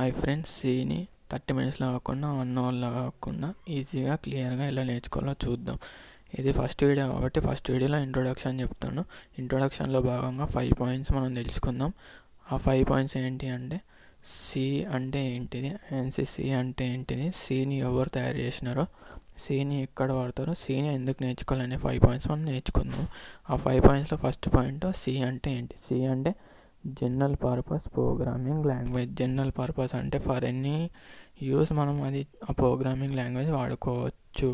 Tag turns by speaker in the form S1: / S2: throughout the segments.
S1: Hi friends, సీని 30 మినిట్స్లో కాకుండా 1 అవర్లో కాకుండా ఈజీగా క్లియర్గా ఎలా నేర్చుకోవాలో చూద్దాం. ఇది ఫస్ట్ వీడియో కాబట్టి ఫస్ట్ వీడియోలో ఇంట్రొడక్షన్ చెప్తాను. ఇంట్రొడక్షన్లో భాగంగా 5 పాయింట్స్ మనం తెలుసుకుందాం. ఆ 5 పాయింట్స్ ఏంటి అంటే, సి అంటే ఏంటిది, ఎన్సిసి అంటే ఏంటిది, సిని ఎవరు తయారు చేసినారో, సిని ఎక్కడ వాడతారో, సిని ఎందుకు నేర్చుకోవాలనే 5 పాయింట్స్ మనం నేర్చుకుందాం. ఆ 5 పాయింట్స్లో ఫస్ట్ పాయింట్ సి అంటే ఏంటి. సి అంటే general purpose programming language. General purpose అంటే ఫర్ ఎనీ యూస్ మనం అది ఆ ప్రోగ్రామింగ్ లాంగ్వేజ్ వాడుకోవచ్చు.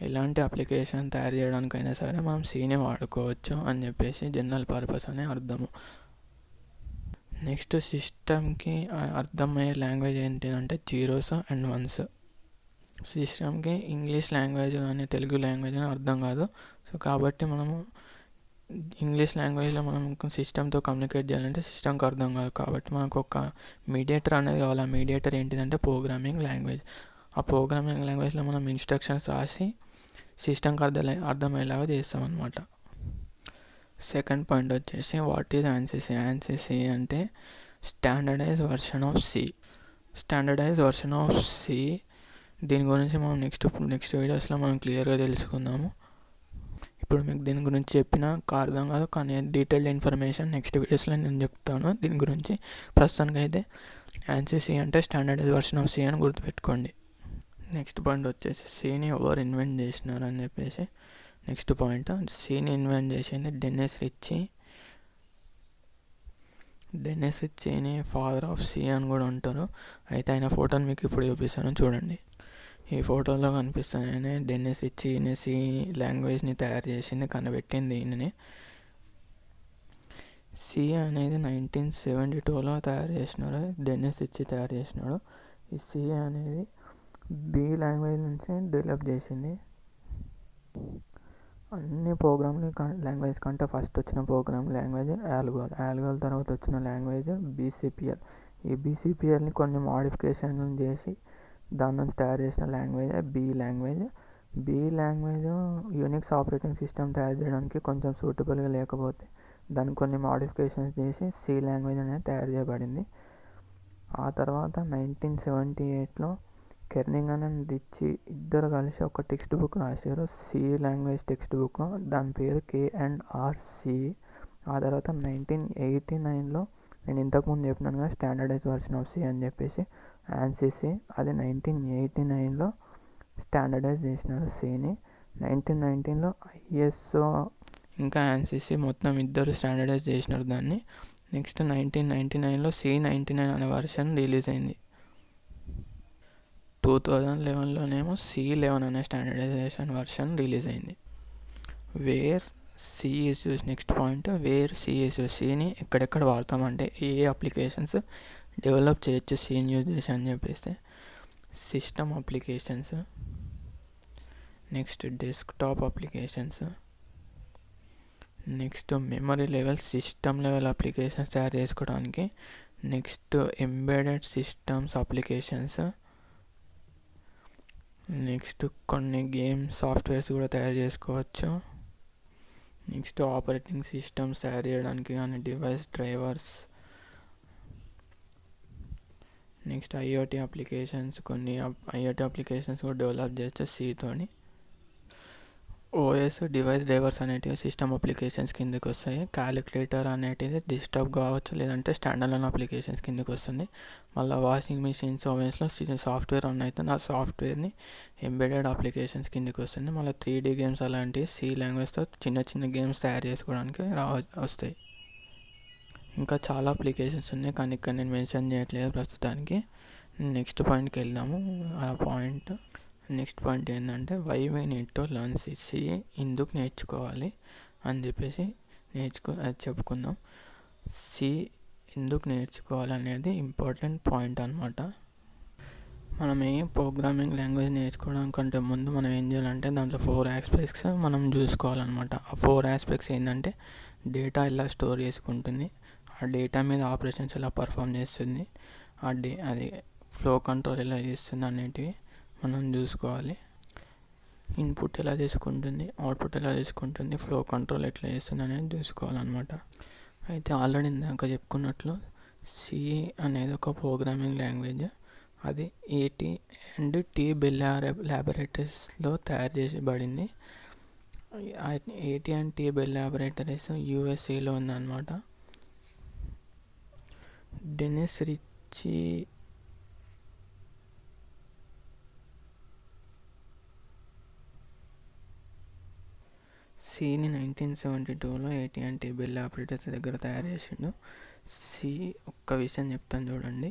S1: ఎలాంటి అప్లికేషన్ తయారు చేయడానికైనా సరే మనం సీనే వాడుకోవచ్చు అని చెప్పేసి జనరల్ పర్పస్ అనే అర్థము. నెక్స్ట్, సిస్టమ్కి అర్థమయ్యే లాంగ్వేజ్ ఏంటిదంటే జీరోస్ అండ్ వన్స్. సిస్టమ్కి ఇంగ్లీష్ లాంగ్వేజ్ కానీ తెలుగు లాంగ్వేజ్ అని అర్థం కాదు. సో కాబట్టి మనము ఇంగ్లీష్ లాంగ్వేజ్లో మనం సిస్టమ్తో కమ్యూనికేట్ చేయాలంటే సిస్టమ్కి అర్థం కాదు. కాబట్టి మనకు ఒక మీడియేటర్ అనేది కావాలి. ఆ మీడియేటర్ ఏంటిదంటే ప్రోగ్రామింగ్ లాంగ్వేజ్. ఆ ప్రోగ్రామింగ్ లాంగ్వేజ్లో మనం ఇన్స్ట్రక్షన్స్ రాసి సిస్టమ్కి అర్థమయ్యేలాగా చేస్తామన్నమాట. సెకండ్ పాయింట్ వచ్చేసి వాట్ ఈజ్ ANSYS. ANSYS అంటే standardise version of C. Standardise version of C. దీని గురించి మనం నెక్స్ట్ వీడియోస్లో మనం క్లియర్గా తెలుసుకుందాము. ఇప్పుడు మీకు దీని గురించి చెప్పిన అర్థం కాదు, కానీ డీటెయిల్డ్ ఇన్ఫర్మేషన్ నెక్స్ట్ వీడియోస్లో నేను చెప్తాను దీని గురించి. ప్రస్తుతానికి అయితే ANSYS అంటే స్టాండర్డైజ్ వర్షన్ ఆఫ్ సి అని గుర్తుపెట్టుకోండి. నెక్స్ట్ పాయింట్ వచ్చేసి సిని ఎవరు ఇన్వెంట్ చేసినారు అని చెప్పేసి నెక్స్ట్ పాయింట్. సిని ఇన్వెంట్ చేసింది డెన్నిస్ రిచీ. డెన్నిస్ రిచీని ఫాదర్ ఆఫ్ సి అని కూడా అంటారు. అయితే ఆయన ఫోటోని మీకు ఇప్పుడు చూపిస్తాను, చూడండి. ఈ ఫోటోలో కనిపిస్తాయని డెన్నిస్ రిచీ సి లాంగ్వేజ్ని తయారు చేసింది, కనిపెట్టింది ఈయనని. సి అనేది 1972లో తయారు చేసినాడు, డెన్నిస్ రిచీ తయారు చేసినాడు. ఈ సి అనేది బి లాంగ్వేజ్ నుంచి డెవలప్ చేసింది. అన్ని ప్రోగ్రామింగ్ లాంగ్వేజ్ కంటే ఫస్ట్ వచ్చిన ప్రోగ్రామింగ్ లాంగ్వేజ్ ఆల్గోల్ తర్వాత వచ్చిన లాంగ్వేజ్ BCPL. ఈ BCPLని కొన్ని మోడిఫికేషన్లు చేసి దాని నుంచి తయారు చేసిన language B language. B language Unix operating system తయారు చేయడానికి కొంచెం సూటబుల్గా లేకపోతే దానికి కొన్ని మోడిఫికేషన్స్ చేసి సి లాంగ్వేజ్ అనేది తయారు చేయబడింది. ఆ తర్వాత 1978లో కెర్నింగన్ అండ్ రిచీ ఇద్దరు కలిసి ఒక టెక్స్ట్ బుక్ రాశారు, సి లాంగ్వేజ్ టెక్స్ట్ బుక్. దాని పేరు K&R-C. ఆ తర్వాత 1989లో నేను ఇంతకుముందు చెప్పినాను కదా స్టాండర్డైజ్ వర్షన్ ఆఫ్ సి అని చెప్పేసి ANSYS. అది 1989లో స్టాండర్డైజ్ చేసినారు సిని. 1919లో ISO ఇంకా ANSYS మొత్తం ఇద్దరు స్టాండర్డైజ్ చేసినారు దాన్ని. నెక్స్ట్ 1999లో C99 అనే వర్షన్ రిలీజ్ అయింది. 2011లోనేమో C11 అనే స్టాండర్డైజేషన్ వర్షన్ రిలీజ్ అయింది. Where C is use. Next point where C is use. సిని ఎక్కడెక్కడ వాడతామంటే ఏ అప్లికేషన్స్ డెవలప్ చేయొచ్చు సిని యూజ్ చేసి అని చెప్పేస్తే system applications, next desktop applications, next memory level system level applications తయారు చేసుకోవడానికి, next embedded systems applications, next కొన్ని గేమ్ సాఫ్ట్వేర్స్ కూడా తయారు చేసుకోవచ్చు. నెక్స్ట్ ఆపరేటింగ్ సిస్టమ్స్ తయారు చేయడానికి కానీ device drivers, next IoT applications. కొన్ని IoT అప్లికేషన్స్ కూడా డెవలప్ చేయొచ్చు సితోని. OS డివైస్ డ్రైవర్స్ అనేటివి సిస్టమ్ అప్లికేషన్స్ కిందకి వస్తాయి. క్యాలిక్యులేటర్ అనేటిది డెస్క్టాప్ కావచ్చు, లేదంటే స్టాండర్డ్ అప్లికేషన్స్ కిందకి వస్తుంది. మళ్ళీ వాషింగ్ మిషన్స్, ఓవెన్స్లో సాఫ్ట్వేర్ రన్ అవుతుంది, ఆ సాఫ్ట్వేర్ని ఎంబెడెడ్ అప్లికేషన్స్ కిందకి వస్తుంది. మళ్ళీ 3D గేమ్స్ అలాంటివి సి లాంగ్వేజ్తో చిన్న గేమ్స్ తయారు చేసుకోవడానికి వస్తాయి. ఇంకా చాలా అప్లికేషన్స్ ఉన్నాయి, కానీ ఇక్కడ నేను మెన్షన్ చేయట్లేదు ప్రస్తుతానికి. నెక్స్ట్ పాయింట్కి వెళ్దాము. నెక్స్ట్ పాయింట్ ఏంటంటే why we need to learn C. ఎందుకు నేర్చుకోవాలి అని చెప్పేసి చెప్పుకుందాం. సి ఎందుకు నేర్చుకోవాలి అనేది ఇంపార్టెంట్ పాయింట్ అన్నమాట. మనం ఏ ప్రోగ్రామింగ్ లాంగ్వేజ్ నేర్చుకోవడం కంటే ముందు మనం ఏం చేయాలంటే దాంట్లో 4 ఆస్పెక్ట్స్ మనం చూసుకోవాలన్నమాట. ఆ 4 ఆస్పెక్ట్స్ ఏంటంటే డేటా ఎలా స్టోర్ చేసుకుంటుంది, ఆ డేటా మీద ఆపరేషన్స్ ఎలా పర్ఫామ్ చేస్తుంది, అది ఫ్లో కంట్రోల్ ఎలా చేస్తుంది అనేటివి మనం చూసుకోవాలి. ఇన్పుట్ ఎలా తీసుకుంటుంది, అవుట్పుట్ ఎలా తీసుకుంటుంది, ఫ్లో కంట్రోల్ ఎట్లా చేస్తుంది అనేది చూసుకోవాలన్నమాట. అయితే ఆల్రెడీ ఇందాక చెప్పుకున్నట్లు సి అనేది ఒక ప్రోగ్రామింగ్ లాంగ్వేజ్. అది AT&T బెల్ ల్యాబొరేటరీస్లో తయారు చేయబడింది. AT&T బెల్ ల్యాబొరేటరీస్ USAలో ఉందన్నమాట. డెనిస్ రిచీ సిని 1972లో AT&T బెల్ ల్యాబొరేటరీస్ దగ్గర తయారు చేసిండు. సి ఒక్క విషయం చెప్తాను చూడండి,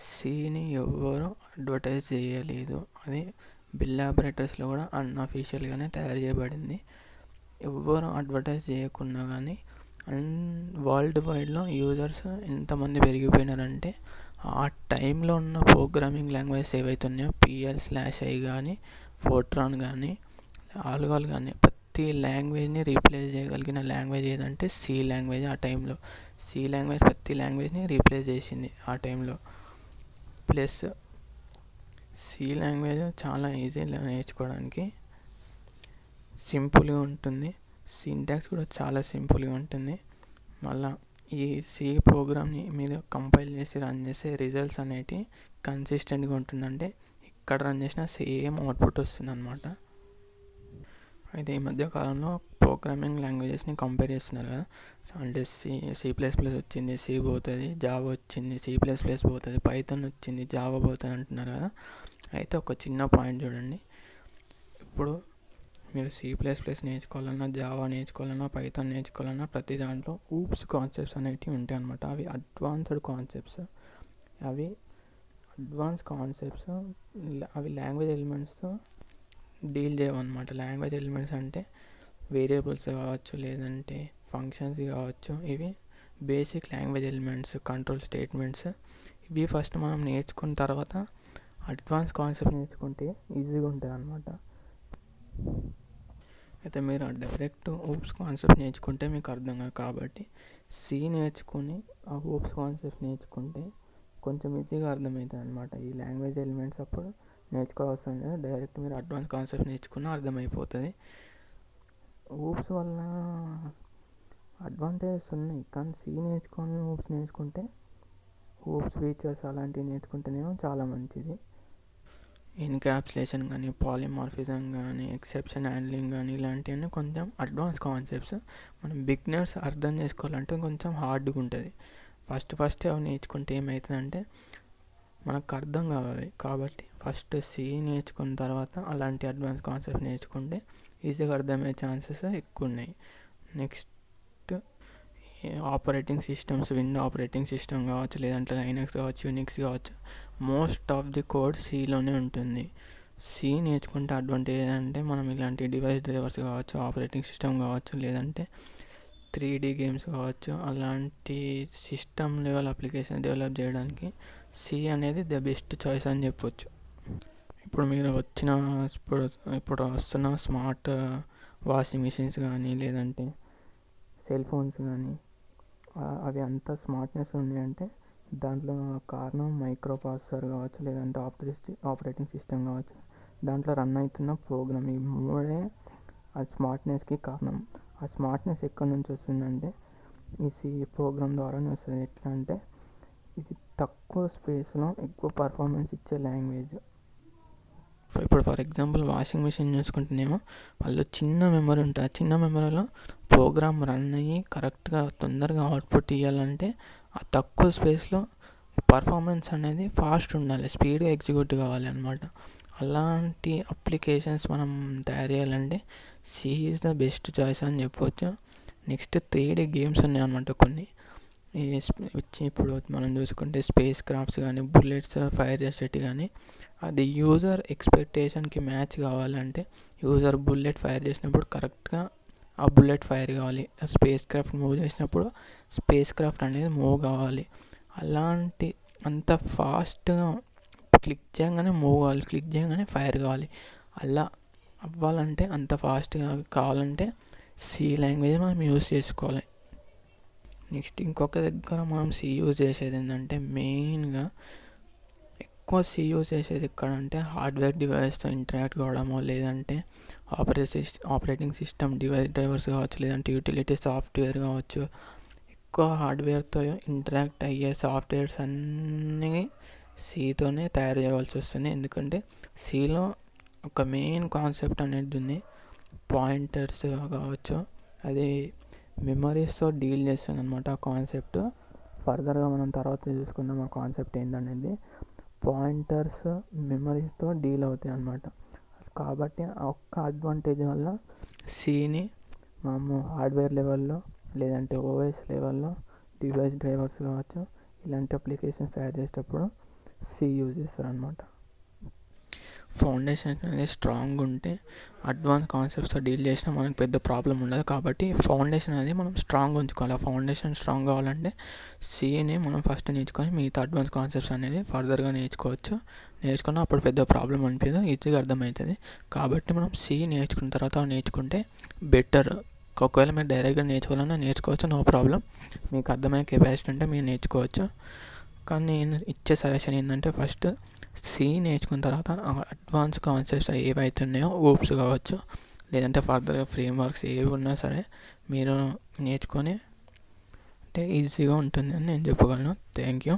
S1: సిని ఎవరు అడ్వర్టైజ్ చేయలేదు. అది బెల్ ల్యాబొరేటరీస్లో కూడా అన్అఫీషియల్గానే తయారు చేయబడింది. ఎవరు అడ్వర్టైజ్ చేయకున్నా కానీ వరల్డ్ వైడ్లో యూజర్స్ ఎంతమంది పెరిగిపోయినారంటే, ఆ టైంలో ఉన్న ప్రోగ్రామింగ్ లాంగ్వేజెస్ ఏవైతే ఉన్నాయో PL/I కానీ, ఫోర్ట్రాన్ కానీ, ఆల్గాల్ కానీ, ప్రతి లాంగ్వేజ్ని రీప్లేస్ చేయగలిగిన లాంగ్వేజ్ ఏదంటే సి లాంగ్వేజ్. ఆ టైంలో సి లాంగ్వేజ్ ప్రతి లాంగ్వేజ్ని రీప్లేస్ చేసింది ఆ టైంలో. ప్లస్ సి లాంగ్వేజ్ చాలా ఈజీ నేర్చుకోవడానికి, సింపుల్గా ఉంటుంది. సింటాక్స్ కూడా చాలా సింపుల్గా ఉంటుంది. మళ్ళీ ఈ సి ప్రోగ్రామ్ని మీరు కంపైల్ చేసి రన్ చేసే రిజల్ట్స్ అనేటివి కన్సిస్టెంట్గా ఉంటుందంటే ఇక్కడ రన్ చేసిన సేమ్ అవుట్పుట్ వస్తుంది అనమాట. అయితే ఈ మధ్య కాలంలో ప్రోగ్రామింగ్ లాంగ్వేజెస్ని కంపేర్ చేస్తున్నారు కదా, అంటే C++ వచ్చింది, సి పోతుంది, జావా వచ్చింది, C++ పోతుంది, పైథాన్ వచ్చింది, జావా పోతుంది అంటున్నారు కదా. అయితే ఒక చిన్న పాయింట్ చూడండి, ఇప్పుడు మీరు C++ నేర్చుకోవాలన్నా, జావా నేర్చుకోవాలన్నా, పైథాన్ నేర్చుకోవాలన్నా ప్రతి దాంట్లో ఊప్స్ కాన్సెప్ట్స్ అనేవి ఉంటాయి అన్నమాట. అవి అడ్వాన్స్డ్ కాన్సెప్ట్స్. అవి లాంగ్వేజ్ ఎలిమెంట్స్తో డీల్ చేయవన్నమాట. లాంగ్వేజ్ ఎలిమెంట్స్ అంటే వేరియబుల్స్ కావచ్చు, లేదంటే ఫంక్షన్స్ కావచ్చు. ఇవి basic language elements, control statements. ఇవి ఫస్ట్ మనం నేర్చుకున్న తర్వాత అడ్వాన్స్ కాన్సెప్ట్ నేర్చుకుంటే ఈజీగా ఉంటుంది అన్నమాట. అయితే మీరు డైరెక్ట్ ఊప్స్ కాన్సెప్ట్ నేర్చుకుంటే మీకు అర్థం కాదు. కాబట్టి సి నేర్చుకుని ఆ ఊప్స్ కాన్సెప్ట్ నేర్చుకుంటే కొంచెం ఈజీగా అర్థమవుతుంది అనమాట. ఈ లాంగ్వేజ్ ఎలిమెంట్స్ అప్పుడు నేర్చుకోవాల్సిన లేదు, డైరెక్ట్ మీరు అడ్వాన్స్ కాన్సెప్ట్ నేర్చుకున్నా అర్థమైపోతుంది. ఊప్స్ వల్ల అడ్వాంటేజెస్ ఉన్నాయి, కానీ సి నేర్చుకొని ఊప్స్ నేర్చుకుంటే, ఊప్స్ ఫీచర్స్ అలాంటివి నేర్చుకుంటేనేమో చాలా మంచిది. ఎన్క్యాప్సులేషన్ కానీ, పాలిమార్ఫిజం కానీ, ఎక్సెప్షన్ హ్యాండ్లింగ్ కానీ, ఇలాంటివన్నీ కొంచెం అడ్వాన్స్ కాన్సెప్ట్స్. మనం బిగినర్స్ అర్థం చేసుకోవాలంటే కొంచెం హార్డ్గా ఉంటుంది. ఫస్ట్ అవి నేర్చుకుంటే ఏమవుతుందంటే మనకు అర్థం కావాలి. కాబట్టి ఫస్ట్ సి నేర్చుకున్న తర్వాత అలాంటి అడ్వాన్స్ కాన్సెప్ట్ నేర్చుకుంటే ఈజీగా అర్థమయ్యే ఛాన్సెస్ ఎక్కువ ఉన్నాయి. Next operating systems, window operating system కావచ్చు, లేదంటే లైనక్స్ కావచ్చు, యూనిక్స్ కావచ్చు, మోస్ట్ ఆఫ్ ది కోడ్ సిలోనే ఉంటుంది. సి నేర్చుకుంటే అడ్వాంటేజ్ అంటే మనం ఇలాంటి డివైస్ డ్రైవర్స్ కావచ్చు, ఆపరేటింగ్ సిస్టమ్ కావచ్చు, లేదంటే 3D గేమ్స్ కావచ్చు, అలాంటి సిస్టమ్ లెవెల్ అప్లికేషన్ డెవలప్ చేయడానికి సి అనేది ద బెస్ట్ చాయిస్ అని చెప్పొచ్చు. ఇప్పుడు వస్తున్న స్మార్ట్ వాషింగ్ మిషన్స్ కానీ, లేదంటే సెల్ ఫోన్స్ కానీ, అవి అంత స్మార్ట్నెస్ ఉన్నాయంటే దాంట్లో కారణం మైక్రో ప్రాసెసర్ కావచ్చు, లేదంటే ఆపరేటింగ్ సిస్టమ్ కావచ్చు, దాంట్లో రన్ అవుతున్న ప్రోగ్రామ్. ఈ మూడే ఆ స్మార్ట్నెస్కి కారణం. ఆ స్మార్ట్నెస్ ఎక్కడి నుంచి వస్తుందంటే ఈ సి ప్రోగ్రామ్ ద్వారానే వస్తుంది. ఎట్లా అంటే ఇది తక్కువ స్పేస్లో ఎక్కువ పర్ఫార్మెన్స్ ఇచ్చే లాంగ్వేజ్. ఇప్పుడు ఫర్ ఎగ్జాంపుల్ వాషింగ్ మిషన్ చూసుకుంటేనేమో వాళ్ళు చిన్న మెమరీ ఉంటుంది. ఆ చిన్న మెమరీలో ప్రోగ్రామ్ రన్ అయ్యి కరెక్ట్గా తొందరగా అవుట్పుట్ ఇవ్వాలంటే ఆ తక్కువ స్పేస్లో పర్ఫార్మెన్స్ అనేది ఫాస్ట్ ఉండాలి, స్పీడ్గా ఎగ్జిక్యూట్ కావాలి అనమాట. అలాంటి అప్లికేషన్స్ మనం తయారు చేయాలంటే C is the best choice అని చెప్పవచ్చు. నెక్స్ట్ 3D గేమ్స్ ఉన్నాయన్నమాట కొన్ని. ఇప్పుడు మనం చూసుకుంటే స్పేస్ క్రాఫ్ట్స్ కానీ, బుల్లెట్స్ ఫైర్ చేసేటి కానీ, అది యూజర్ ఎక్స్పెక్టేషన్కి మ్యాచ్ కావాలంటే యూజర్ బుల్లెట్ ఫైర్ చేసినప్పుడు కరెక్ట్గా ఆ బుల్లెట్ ఫైర్ కావాలి, స్పేస్ క్రాఫ్ట్ మూవ్ చేసినప్పుడు స్పేస్ క్రాఫ్ట్ అనేది మూవ్ కావాలి. అలాంటి అంత ఫాస్ట్గా క్లిక్ చేయగానే మూవ్ కావాలి, క్లిక్ చేయగానే ఫైర్ కావాలి. అలా అవ్వాలంటే, అంత ఫాస్ట్గా కావాలంటే సి లాంగ్వేజ్ మనం యూజ్ చేసుకోవాలి. నెక్స్ట్ ఇంకొక దగ్గర మనం సి యూజ్ చేసేది ఏంటంటే, మెయిన్గా ఎక్కువ సి యూజ్ చేసేది ఎక్కడంటే హార్డ్వేర్ డివైస్తో ఇంటరాక్ట్ కావడమో, లేదంటే ఆపరేటింగ్ సిస్టమ్ డివైస్ డ్రైవర్స్ కావచ్చు, లేదంటే యూటిలిటీ సాఫ్ట్వేర్ కావచ్చు. ఎక్కువ హార్డ్వేర్తో ఇంటరాక్ట్ అయ్యే సాఫ్ట్వేర్స్ అన్నీ సితోనే తయారు చేయవలసి వస్తుంది. ఎందుకంటే సిలో ఒక మెయిన్ కాన్సెప్ట్ అనేది ఉంది, పాయింటర్స్ కావచ్చు, అది మెమరీస్తో డీల్ చేస్తుంది అనమాట. ఆ కాన్సెప్ట్ ఫర్దర్గా మనం తర్వాత చూసుకుందాం ఆ కాన్సెప్ట్ ఏందనేది. పాయింటర్స్ మెమరీస్తో డీల్ అవుతాయి అన్నమాట. కాబట్టి ఆ ఒక్క అడ్వాంటేజ్ వల్ల సిని మనము హార్డ్వేర్ లెవెల్లో లేదంటే ఓఎస్ లెవెల్లో డివైస్ డ్రైవర్స్ కావచ్చు ఇలాంటి అప్లికేషన్స్ తయారు చేసేటప్పుడు సి యూజ్ చేస్తారనమాట. ఫౌండేషన్ అనేది స్ట్రాంగ్ ఉంటే అడ్వాన్స్ కాన్సెప్ట్స్తో డీల్ చేసినా మనకు పెద్ద ప్రాబ్లం ఉండదు. కాబట్టి ఫౌండేషన్ అనేది మనం స్ట్రాంగ్ ఉంచుకోవాలి. ఆ ఫౌండేషన్ స్ట్రాంగ్ కావాలంటే సిని మనం ఫస్ట్ నేర్చుకొని మిగతా అడ్వాన్స్ కాన్సెప్ట్స్ అనేది ఫర్దర్గా నేర్చుకున్న అప్పుడు పెద్ద ప్రాబ్లం అనిపించదు, ఈజీగా అర్థమవుతుంది. కాబట్టి మనం సి నేర్చుకున్న తర్వాత నేర్చుకుంటే బెటర్. ఒకవేళ మీరు డైరెక్ట్గా నేర్చుకోవాలన్నా నేర్చుకోవచ్చు, నో ప్రాబ్లం. మీకు అర్థమయ్యే కెపాసిటీ ఉంటే మీరు నేర్చుకోవచ్చు. కానీ నేను ఇచ్చే సజెషన్ ఏంటంటే ఫస్ట్ సి నేర్చుకున్న తర్వాత అడ్వాన్స్ కాన్సెప్ట్స్ ఏవైతే ఉన్నాయో ఓప్స్ కావచ్చు లేదంటే ఫర్దర్గా ఫ్రేమ్వర్క్స్ ఏవి ఉన్నా సరే మీరు నేర్చుకొని అంటే ఈజీగా ఉంటుంది అని నేను చెప్పగలను. Thank you.